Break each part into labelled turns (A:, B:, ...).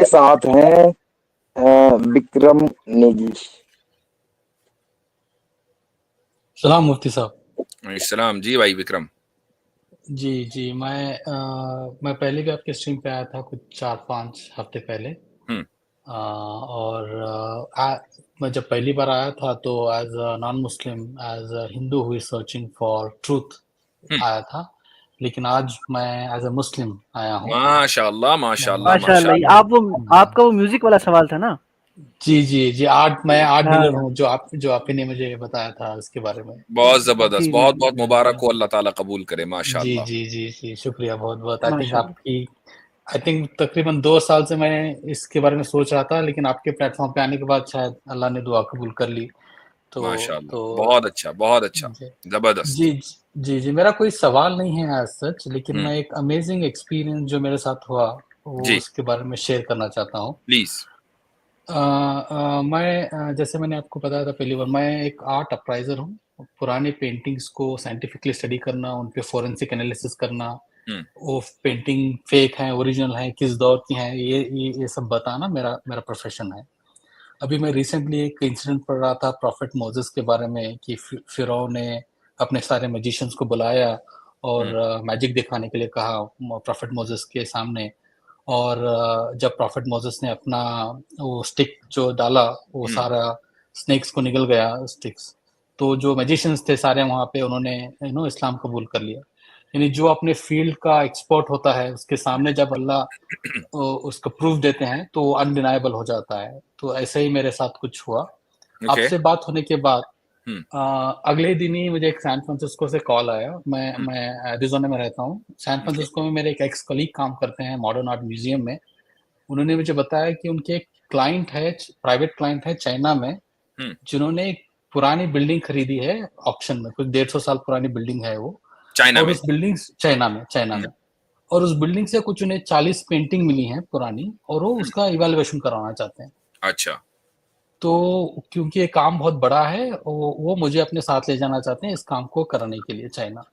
A: साथ हैं विक्रम नेगी।
B: सलाम मुफ्ती साहब।
C: इस्लाम जी भाई विक्रम।
B: जी जी, मैं पहले भी आपके स्ट्रीम पे आया था कुछ 4-5 हफ्ते पहले।
C: हम्म
B: और मैं जब पहली बार आया था तो as a non Muslim, as a Hindu who is searching for truth
C: hmm
B: आया था। लेकिन आज मैं एज अ मुस्लिम आया हूँ।
C: माशाल्लाह माशाल्लाह
D: माशाल्लाह।
C: माशाल्लाह।
D: आप वो आपका वो म्यूजिक वाला सवाल था ना?
B: जी जी जी, मैं आर्ट डीलर
D: हाँ
B: हूँ, जो आप ही ने मुझे बताया था उसके बारे में।
C: बहुत जबरदस्त,
D: जी जी
C: बहुत
D: जी
C: बहुत मुबारक हो, अल्लाह ताला कबूल करे
B: जी
C: माशाल्लाह।
B: जी जी जी, शुक्रिया बहुत बहुत।
D: माशाल्लाह।
B: आई थिंक तकरीबन 2 साल से मैं इसके बारे में सोच रहा था, लेकिन आपके प्लेटफॉर्म पे आने के बाद शायद अल्लाह ने दुआ कबूल कर ली। तो
C: माशाल्लाह
B: तो
C: बहुत अच्छा बहुत अच्छा।
B: जी
C: जबरदस्त।
B: जी जी जी, मेरा कोई सवाल नहीं है एज सच, लेकिन
C: हम्म
B: मैं एक अमेजिंग एक्सपीरियंस जो मेरे साथ हुआ वो
C: जी
B: उसके बारे में शेयर करना चाहता हूँ।
C: प्लीज।
B: जैसे मैंने आपको बताया था पहली बार, मैं एक आर्ट अप्राइजर हूँ। पुराने पेंटिंग्स को साइंटिफिकली स्टडी करना, उन पे फोरेंसिक एनालिसिस करना,
C: हम्म
B: वो पेंटिंग फेक है ओरिजिनल है, किस दौर की है, ये सब बताना मेरा मेरा प्रोफेशन है। अभी मैं रिसेंटली एक इंसिडेंट पढ़ रहा था प्रॉफिट मोजेस के बारे में कि फिरौन ने अपने सारे मैजिशियंस को बुलाया और
C: हम्म
B: मैजिक दिखाने के लिए कहा प्रॉफिट मोजेस के सामने। और जब प्रॉफिट मोजेस ने अपना वो स्टिक जो डाला, वो
C: हम्म
B: सारा स्नेक्स को निगल गया स्टिक्स। तो जो मैजिशियंस थे सारे वहाँ पे, उन्होंने इस्लाम कबूल कर लिया। यानी जो अपने फील्ड का एक्सपर्ट होता है उसके सामने जब अल्लाह उसको प्रूफ देते हैं तो वो अनडिनाइबल हो जाता है। तो ऐसे ही मेरे साथ कुछ हुआ।
C: ओके।
B: आपसे बात होने के बाद
C: हम्म
B: अगले दिन ही मुझे एक सैन फ्रांसिस्को से कॉल आया।
C: हम्म
B: मैं एरिज़ोना में रहता हूँ। San
C: okay.
B: फ्रांसिस्को में मेरे एक एक्स कलीग काम करते हैं मॉडर्न आर्ट म्यूजियम में। उन्होंने मुझे बताया कि उनके एक क्लाइंट है, प्राइवेट क्लाइंट है चाइना में,
C: हम्म
B: जिन्होंने एक पुरानी बिल्डिंग खरीदी है ऑक्शन में। कुछ 150 साल पुरानी बिल्डिंग है वो।
C: चाइना
B: और
C: में।
B: उस बिल्डिंग चाइना
C: हम्म
B: में और उस बिल्डिंग से कुछ उन्हें 40 पेंटिंग मिली हैं पुरानी, और वो
C: हम्म
B: उसका इवैल्यूएशन करवाना चाहते हैं।
C: अच्छा।
B: तो क्योंकि ये काम बहुत बड़ा है, वो मुझे अपने साथ ले जाना चाहते हैं इस काम को कराने के लिए चाइना।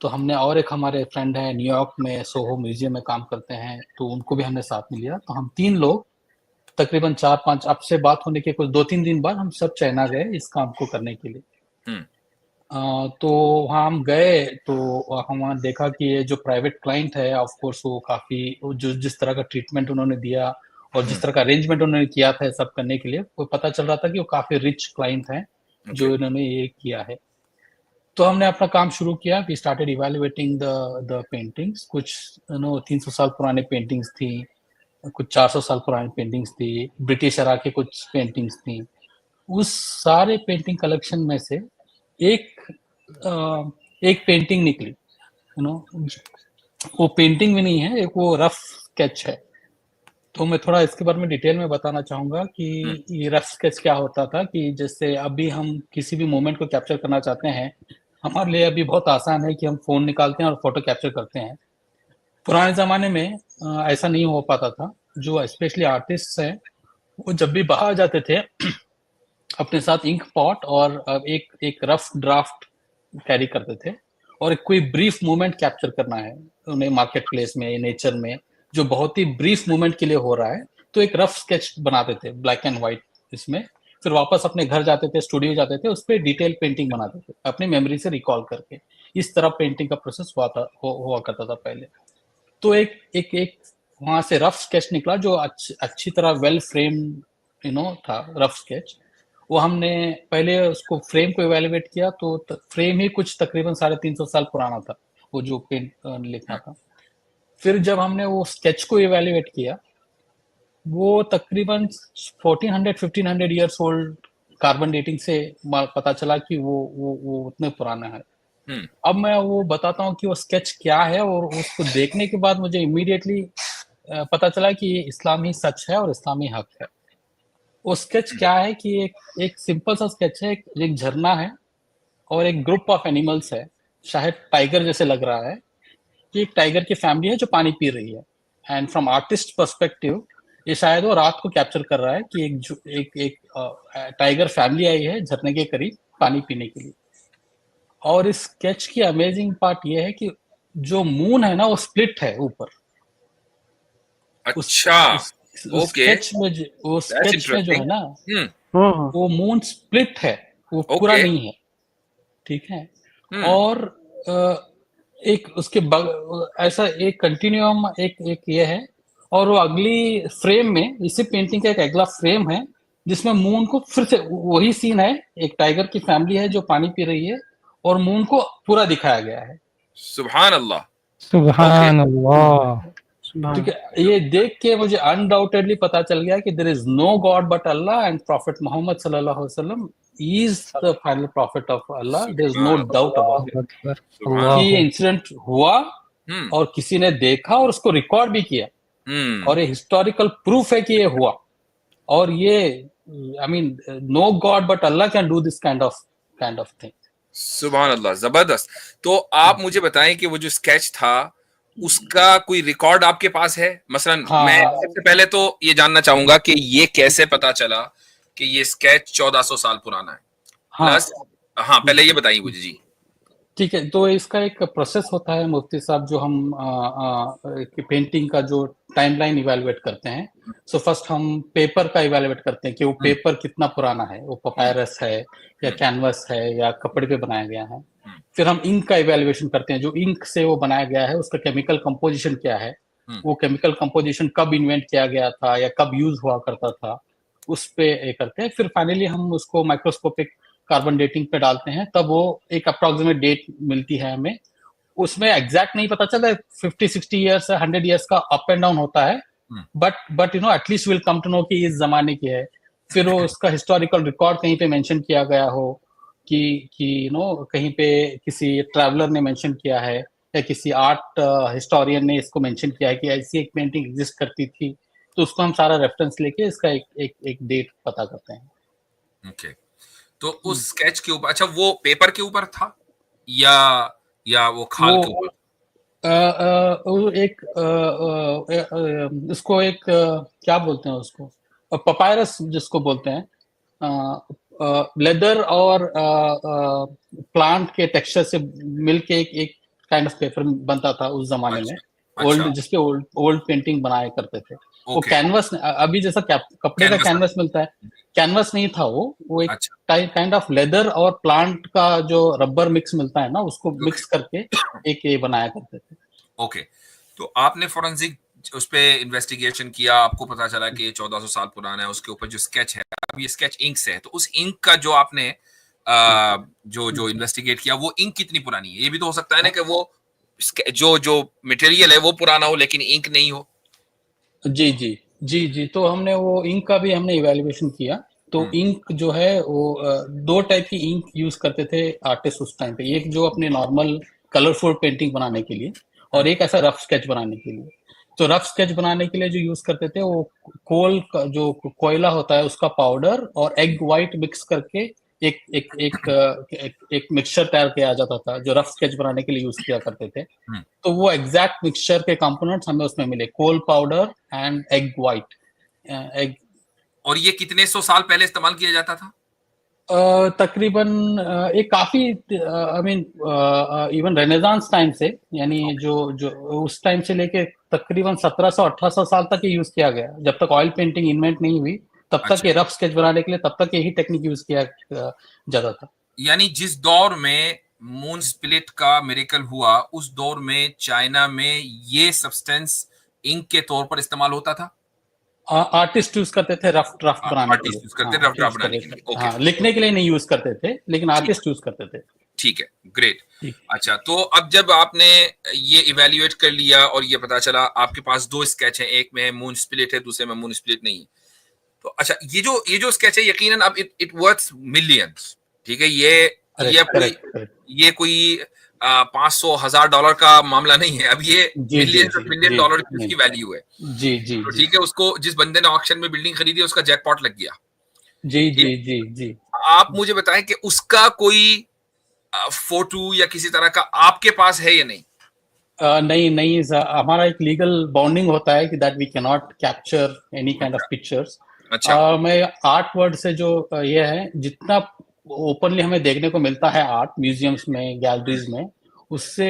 B: तो हमने, और एक हमारे फ्रेंड है न्यूयॉर्क में सोहो म्यूजियम में काम करते हैं, तो उनको भी हमने साथ में लिया। तो हम 3 लोग तकरीबन 4-5, अब से बात होने के कुछ 2-3 दिन बाद हम सब चाइना गए इस काम को करने के लिए।
C: हम्म
B: तो वहाँ हम गए तो हम वहाँ देखा कि ये जो प्राइवेट क्लाइंट है, ऑफ कोर्स वो काफ़ी, जो जिस तरह का ट्रीटमेंट उन्होंने दिया और जिस
C: हम्म
B: तरह का अरेंजमेंट उन्होंने किया था ये सब करने के लिए, वो पता चल रहा था कि वो काफ़ी रिच क्लाइंट हैं
C: ओके।
B: जो इन्होंने ये किया है। तो हमने अपना काम शुरू किया। We started evaluating the paintings. कुछ 300 साल पुरानी पेंटिंग्स थी, कुछ 400 साल पुरानी पेंटिंग्स थी, ब्रिटिश एरा की कुछ पेंटिंग्स थी। उस सारे पेंटिंग कलेक्शन में से एक एक पेंटिंग निकली, वो पेंटिंग भी नहीं है, एक वो रफ स्केच है। तो मैं थोड़ा इसके बारे में डिटेल में बताना चाहूंगा कि
C: हम्म
B: ये रफ स्केच क्या होता था। कि जैसे अभी हम किसी भी मोमेंट को कैप्चर करना चाहते हैं, हमारे लिए अभी बहुत आसान है कि हम फोन निकालते हैं और फोटो कैप्चर करते हैं। पुराने जमाने में ऐसा नहीं हो पाता था। जो स्पेशली आर्टिस्ट हैं, वो जब भी बाहर जाते थे अपने साथ इंक पॉट और एक एक रफ ड्राफ्ट कैरी करते थे, और कोई ब्रीफ मोमेंट कैप्चर करना है उन्हें मार्केट प्लेस में, नेचर में, जो बहुत ही ब्रीफ मोमेंट के लिए हो रहा है, तो एक रफ स्केच बनाते थे ब्लैक एंड व्हाइट इसमें। फिर वापस अपने घर जाते थे, स्टूडियो जाते थे, उस पर डिटेल पेंटिंग बनाते थे अपनी मेमोरी से रिकॉल करके। इस तरह पेंटिंग का प्रोसेस हुआ करता था पहले। तो एक एक एक वहां से रफ स्केच निकला जो अच्छी तरह वेल फ्रेम्ड था रफ स्केच। वो हमने पहले उसको फ्रेम को इवेल्युएट किया, तो फ्रेम ही कुछ तकरीबन 350 साल पुराना था, वो जो पेंट लिखा था। फिर जब हमने वो स्केच को इवेल्युएट किया, वो तकरीबन 1400-1500 ईयर्स ओल्ड कार्बन डेटिंग से पता चला कि वो उतने पुराना है।
C: हम्म
B: अब मैं वो बताता हूँ कि वो स्केच क्या है, और उसको देखने के बाद मुझे इमीडिएटली पता चला कि ये इस्लाम ही सच है और इस्लाम ही हक है। वो स्केच क्या है कि एक सिंपल सा स्केच है। एक झरना है और एक ग्रुप ऑफ एनिमल्स है, शायद टाइगर जैसे लग रहा है कि एक टाइगर की फैमिली है जो पानी पी रही है। एंड फ्रॉम आर्टिस्ट पर्सपेक्टिव, ये शायद वो रात को कैप्चर कर रहा है कि एक टाइगर फैमिली आई है झरने के करीब पानी पीने के लिए। और इस स्केच की अमेजिंग पार्ट ये है कि जो मून है ना, वो स्प्लिट है ऊपर। उस
C: अच्छा। Okay,
B: स्केच में वो
C: that's
B: स्केच में जो है
C: interesting.
B: ना,
C: Hmm.
B: वो मून स्प्लिट है, वो पूरा
C: Okay.
B: नहीं है, ठीक है।
C: Hmm.
B: और एक उसके ऐसा एक कंटिन्यूम एक ये है, और वो अगली फ्रेम में, इसी पेंटिंग का एक अगला फ्रेम है जिसमें मून को फिर से वही सीन है, एक टाइगर की फैमिली है जो पानी पी रही है और मून को पूरा दिखाया गया है।
C: सुभान अल्लाह।
E: सुभान अल्लाह।
B: ठीक है, ये देख के मुझे अनडाउटेडली पता चल गया कि there is no God but Allah and prophet Muhammad सल्लल्लाहु अलैहि वसल्लम is the final prophet of Allah. There is no doubt about it
C: सुभान
B: कि ये इंसिडेंट हुआ
C: हम्म
B: और किसी ने देखा और उसको रिकॉर्ड भी किया, और ये हिस्टोरिकल प्रूफ है कि ये हुआ। और ये I mean no God but Allah can do this kind of thing.
C: सुभान अल्लाह, जबरदस्त। तो आप मुझे बताएं कि वो जो स्केच था उसका कोई रिकॉर्ड आपके पास है? मसलन
B: हाँ,
C: मैं सबसे पहले तो ये जानना चाहूंगा कि ये कैसे पता चला कि ये स्केच 1400 साल पुराना है?
B: हाँ,
C: प्लस हाँ, पहले ये बताइए मुझे जी।
B: ठीक है। तो इसका एक प्रोसेस होता है मुफ्ती साहब, जो हम पेंटिंग का जो टाइमलाइन इवेलुएट करते हैं। सो फर्स्ट हम पेपर का इवेलुएट करते हैं कि वो पेपर कितना पुराना है, वो पपायरस है या कैनवस है या कपड़े पे बनाया गया है। फिर हम इंक का इवेलुएशन करते हैं, जो इंक से वो बनाया गया है उसका केमिकल कंपोजिशन क्या है, वो केमिकल कंपोजिशन कब इन्वेंट किया गया था या कब यूज हुआ करता था, उस पे ये करते हैं। फिर फाइनली हम उसको माइक्रोस्कोपिक कार्बन डेटिंग पे डालते हैं, तब वो एक अप्रोक्सीमेट डेट मिलती है हमें। उसमें एग्जैक्ट नहीं पता चलता, 50-60 ईयर्स 100 ईयर्स का अप एंड डाउन होता है, but you know at least will come to know कि इस जमाने की है। फिर वो उसका हिस्टोरिकल रिकॉर्ड कहीं पे मेंशन किया गया हो कि यू नो कहीं पे किसी ट्रैवलर ने मेंशन किया है या किसी आर्ट हिस्टोरियन ने इसको मेंशन किया है कि ऐसी एक पेंटिंग एग्जिस्ट करती थी, तो उसको हम सारा रेफरेंस लेके इसका एक डेट पता करते हैं।
C: ओके, तो उस स्केच के ऊपर, अच्छा वो पेपर के ऊपर था या वो खाल के ऊपर?
B: वो एक उसको एक क्या बोलते हैं उसको, पपायरस जिसको बोलते हैं, लेदर और प्लांट के टेक्सचर से मिलके एक काइंड ऑफ पेपर बनता था उस जमाने में, ओल्ड, जिसपे ओल्ड पेंटिंग बनाया करते थे। वो कैनवस, अभी जैसा कपड़े का कैनवस मिलता है, कैनवस नहीं था वो एक काइंड ऑफ लेदर और प्लांट का जो रबर मिक्स मिलता है ना, उसको मिक्स करके एक ये बनाया करते थे।
C: ओके, तो आपने फोरेंसिक उस पे इन्वेस्टिगेशन किया, आपको पता चला कि 1400 साल पुराना है, उसके ऊपर जो स्केच है, अब ये स्केच इंक से है, तो उस इंक का जो आपने जो इन्वेस्टिगेट किया, वो इंक कितनी पुरानी है? ये भी तो हो सकता है ना कि वो जो मटेरियल है वो पुराना हो लेकिन इंक नहीं हो।
B: जी जी जी जी, तो हमने वो इंक का भी हमने इवैल्यूएशन किया। तो इंक जो है वो दो टाइप की इंक यूज करते थे आर्टिस्ट उस टाइम पे, एक जो अपने नॉर्मल कलरफुल पेंटिंग बनाने के लिए और एक ऐसा रफ स्केच बनाने के लिए। तो रफ स्केच बनाने के लिए जो यूज करते थे वो कोल का जो कोयला होता है उसका पाउडर और एग व्हाइट मिक्स करके एक एक एक एक मिक्सचर तैयार किया जाता था जो रफ स्केच बनाने के लिए यूज किया करते थे। तो वो एग्जैक्ट मिक्सचर के कंपोनेंट्स हमें उसमें मिले, coal powder and egg white egg.
C: और ये कितने 100 साल पहले इस्तेमाल किया जाता था?
B: तकरीबन एक काफी I mean even renaissance time से, यानी जो उस टाइम से लेके तकरीबन 1700-1800 साल तक ये यूज किया गया, जब तक ऑयल पेंटिंग इन्वेंट नहीं हुई तब तक ये रफ स्केच बनाने के लिए तब तक यही टेक्निक यूज किया जाता था।
C: यानी जिस दौर में मून स्प्लिट का मिरेकल हुआ उस दौर में चाइना में ये सब्सटेंस इंक के तौर पर इस्तेमाल होता था।
B: आर्टिस्ट यूज करते थे रफ ड्राफ्ट बनाने के लिए,
C: यूज करते थे रफ ड्राफ्ट बनाने के लिए। ओके,
B: लिखने के लिए नहीं यूज करते थे लेकिन आर्टिस्ट यूज करते थे।
C: ठीक है, ग्रेट। अच्छा, तो अब जब आपने ये इवेल्युएट कर लिया और ये पता चला आपके पास दो स्केच हैं, एक में मून स्प्लिट है, दूसरे में मून स्प्लिट नहीं है, तो अच्छा ये जो स्केच है यकीनन अब इट वर्थ मिलियंस, ठीक है? ये कोई 500,000 डॉलर का मामला नहीं है, अब ये मिलियन डॉलर की उसकी वैल्यू है।
B: जी जी,
C: तो ठीक है, उसको जिस बंदे ने ऑक्शन में बिल्डिंग खरीदी उसका जैकपॉट लग गया।
B: जी जी जी जी।
C: आप मुझे बताएं कि उसका कोई फोटो या किसी तरह का आपके पास है या नहीं?
B: नहीं, हमारा एक लीगल बॉन्डिंग होता है कि that we can not capture any kind of pictures.
C: अच्छा,
B: मैं आर्ट वर्ड से जो ये है, जितना ओपनली हमें देखने को मिलता है आर्ट म्यूजियम्स में, गैलरीज में, उससे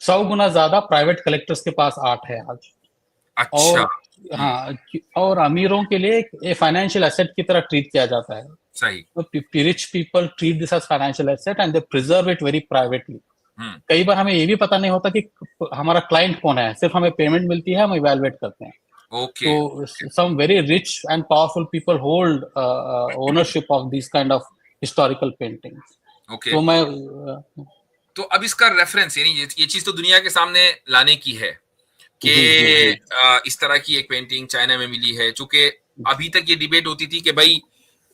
B: 100 गुना ज्यादा प्राइवेट कलेक्टर्स के पास आर्ट है आज।
C: अच्छा,
B: हाँ, और अमीरों के लिए एक फाइनेंशियल एसेट की तरह ट्रीट किया जाता है।
C: सही।
B: Rich people treat this as financial asset and they preserve it very privately. कई बार हमें ये भी पता नहीं होता कि हमारा क्लाइंट कौन है, सिर्फ हमें पेमेंट मिलती है, हम इवैल्यूएट करते हैं।
C: Okay.
B: So some very rich and powerful people hold ownership of these kind of historical paintings.
C: Okay.
B: तो मैं
C: तो अब इसका रेफरेंस, यानी ये चीज तो दुनिया के सामने लाने की है कि इस तरह की एक पेंटिंग चाइना में मिली है। चूंकि अभी तक ये डिबेट होती थी कि भाई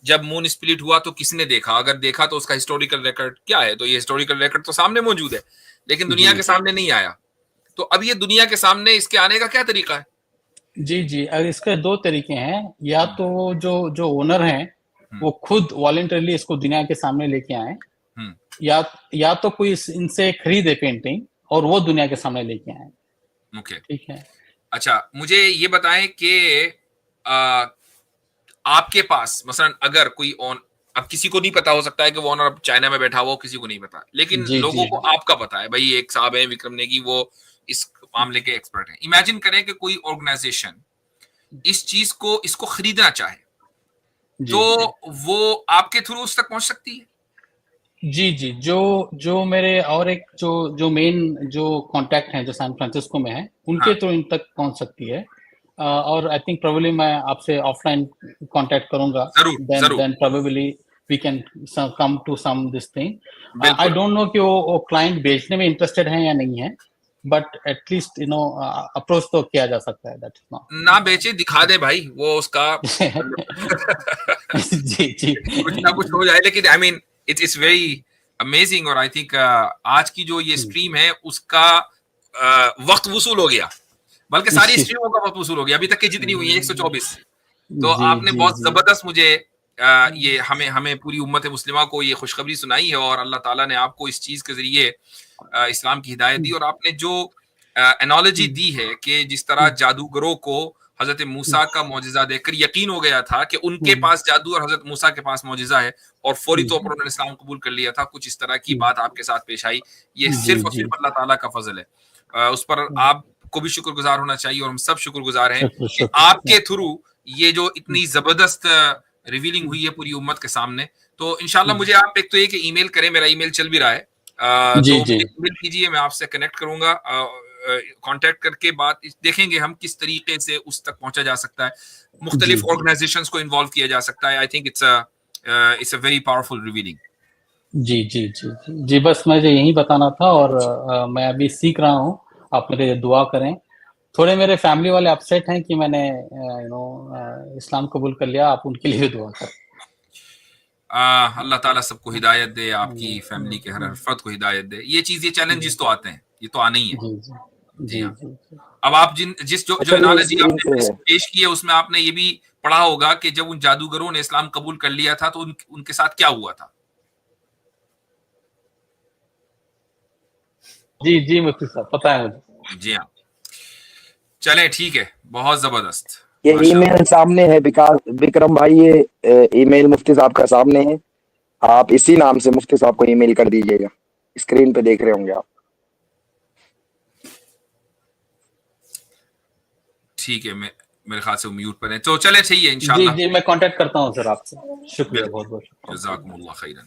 C: जब मून स्प्लिट हुआ तो किसने देखा, अगर देखा तो उसका हिस्टोरिकल रिकॉर्ड क्या है। तो ये हिस्टोरिकल रिकॉर्ड तो सामने मौजूद है, लेकिन दुनिया के सामने नहीं आया। तो अब ये दुनिया के सामने इसके आने का क्या तरीका है?
B: जी, अगर इसके दो तरीके हैं, या तो जो ओनर हैं वो खुद वॉलंटरली इसको दुनिया के सामने लेके आए, या तो कोई इनसे खरीदे पेंटिंग और वो दुनिया के सामने लेके आए।
C: ओके,
B: ठीक है।
C: अच्छा, मुझे ये बताएं कि आपके पास मसलन अगर कोई अब किसी को नहीं पता, हो सकता है कि वो ओनर चाइना में बैठा हुआ, किसी को नहीं पता, लेकिन लोगों को आपका पता है, भाई एक साहब है विक्रम नेगी, वो इस मामले के एक्सपर्ट हैं। इमेजिन करें कि कोई ऑर्गेनाइजेशन इस चीज को इसको खरीदना चाहे, तो वो आपके थ्रू उस तक पहुंच सकती है? जी,
B: जो मेरे और एक जो मेन जो कांटेक्ट हैं जो सैन फ्रांसिस्को में है, उनके थ्रू इन तक पहुंच सकती है। और आई थिंक प्रोबेबली मैं आपसे ऑफलाइन कांटेक्ट करूंगा, then probably we can come to some this thing. I don't know कि वो क्लाइंट बेचने में इंटरेस्टेड है या नहीं है, बट एटलीस्ट अप्रोच तो किया जा सकता है। दैट
C: ना बेचे, दिखा दे भाई वो उसका
B: जी
C: कुछ ना कुछ हो जाए। लेकिन I mean it is very amazing, और आई थिंक आज की जो ये स्ट्रीम है उसका वक्त वसूल हो गया, बल्कि सारी स्ट्रीमों का वक्त वसूल हो गया अभी तक की जितनी हुई है 124। तो आपने बहुत जबरदस्त मुझे ये हमें पूरी उम्मत मुस्लिमा को ये खुशखबरी सुनाई है, और अल्लाह ताला ने आपको इस चीज के जरिए इस्लाम की हिदायत दी। और आपने जो एनालॉजी दी है कि जिस तरह जादूगरों को हजरत मूसा का मौजिजा देखकर यकीन हो गया था कि उनके पास जादू और हजरत मूसा के पास मौजिजा है, और फौरी तौर पर उन्होंने इस्लाम कबूल कर लिया था, कुछ इस तरह की बात आपके साथ पेश आई। ये सिर्फ और सिर्फ अल्लाह ताला का फजल है, उस पर आपको भी शुक्रगुजार होना चाहिए, और हम सब शुक्रगुजार हैं कि आपके थ्रू ये जो इतनी जबरदस्त रिवीलिंग हुई है पूरी उम्मत के सामने। तो इंशाल्लाह मुझे आप एक तो ये कि ईमेल करें, मेरा ईमेल चल भी रहा है, तो ईमेल कीजिए, मैं आपसे कनेक्ट करूंगा, कांटेक्ट करके बात देखेंगे हम किस तरीके से उस तक पहुंचा जा सकता है, मुख्तलिफ ऑर्गेनाइजेशंस को इन्वॉल्व किया जा सकता है। I think it's a very powerful revealing.
B: जी, बस मुझे यही बताना था, और मैं अभी सीख रहा हूँ, आप मेरे लिए दुआ करें। थोड़े मेरे फैमिली वाले अपसेट हैं कि मैंने इस्लाम कबूल कर लिया, आप उनके लिए दुआ करें।
C: अल्लाह ताला सबको हिदायत दे, आपकी फैमिली के हर फर्द को हिदायत दे। ये चीज, ये चैलेंजेस तो आते हैं, ये तो आने ही है। जी हाँ। अब आप जो एनालॉजी आपने पेश की है उसमें आपने ये भी पढ़ा होगा कि जब उन जादूगरों ने इस्लाम कबूल कर लिया था तो उनके साथ क्या हुआ था।
B: जी मुफ्ती साहब, पता है मुझे।
C: जी हाँ, चलें, ठीक है, बहुत जबरदस्त।
A: ये ईमेल सामने है विक्रम भाई, ये ईमेल मुफ्ती साहब का सामने है, आप इसी नाम से मुफ्ती साहब को ईमेल कर दीजिएगा, स्क्रीन पे देख रहे होंगे आप।
C: ठीक है, मेरे ख्याल से म्यूट पर है, तो चले, चाहिए इंशाल्लाह।
B: जी मैं कांटेक्ट करता हूँ सर आपसे। शुक्रिया, बहुत बहुत शुक्रिया।
C: जज़ाकुमुल्लाह खैरन।